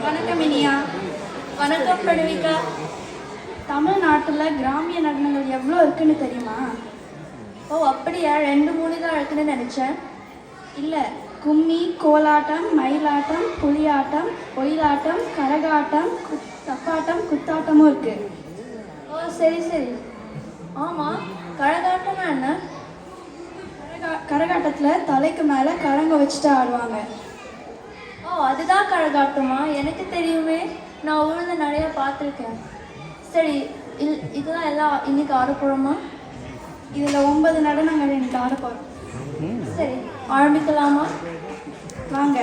வணக்கம் இனியா. வணக்கம் படுவிகா. தமிழ்நாட்டில் கிராமிய நடனங்கள் எவ்வளோ இருக்குன்னு தெரியுமா? ஓ அப்படியா, 2-3 தான் இருக்குன்னு நினச்சேன். இல்லை, கும்மி, கோலாட்டம், மயிலாட்டம், புலியாட்டம், ஒயிலாட்டம், கரகாட்டம், தப்பாட்டம், குத்தாட்டமும் இருக்குது. ஓ சரி சரி. ஆமாம், கரகாட்டம்னா என்ன? கரகாட்டத்தில் தலைக்கு மேலே கரங்க வச்சுட்டு ஆடுவாங்க. ஓ அதுதான் கரகாட்டமா? எனக்கு தெரியுமே, நான் ஊரில் நிறையா பார்த்துருக்கேன். சரி, இதுதான் எல்லாம் இன்னைக்கு ஆட போகிறோமா? இதில் 9 நடனங்கள் இன்னைக்கு ஆட போகிறோம். சரி, ஆரம்பிக்கலாமா? வாங்க.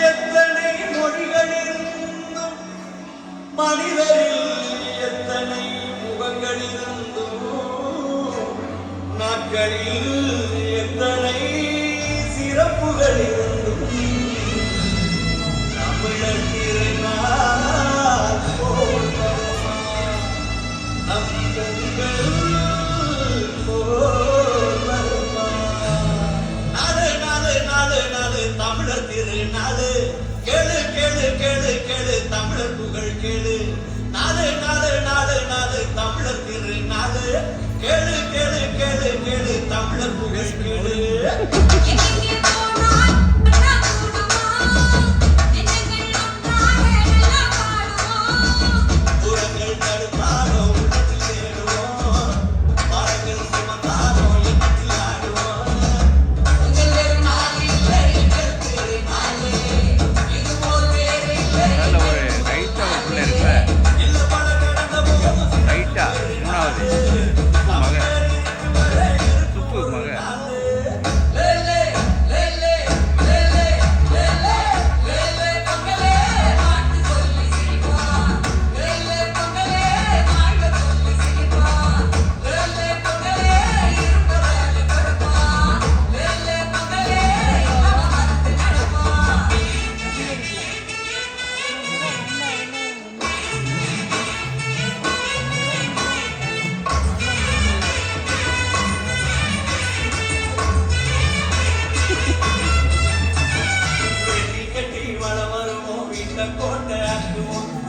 எத்தனை மொழிகள் இருந்தும், மனிதரில் எத்தனை முகங்கள் இருந்தும், நாட்களில் எத்தனை சிறப்புகள் இருந்தும், தமிழர் திருநாள் போல் வருமா, நம் பொங்கல் போல் வருமா. தமிழர் திருநாளு, கேளு கேளு கேளு கேளு தமிழர் புகழ் கேளு. நாலு நாலு நாலு நாலு தமிழர் திருநாளு, கேளு கேளு கேளு கேளு தமிழர் புகழ் கேளு.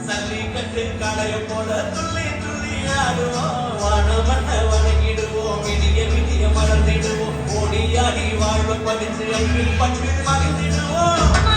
சல்லிக்கட்டு கடைய போல துள்ளி துள்ளி ஆடுவோம். வானமண்ண வணங்கிடுவோம், விடிய விடிய மலர்ந்திடுவோம். ஓடி ஆடி வாழ்வ பதிச்சு அன்பில் பட்டு மகிழ்ந்திடுவோம்.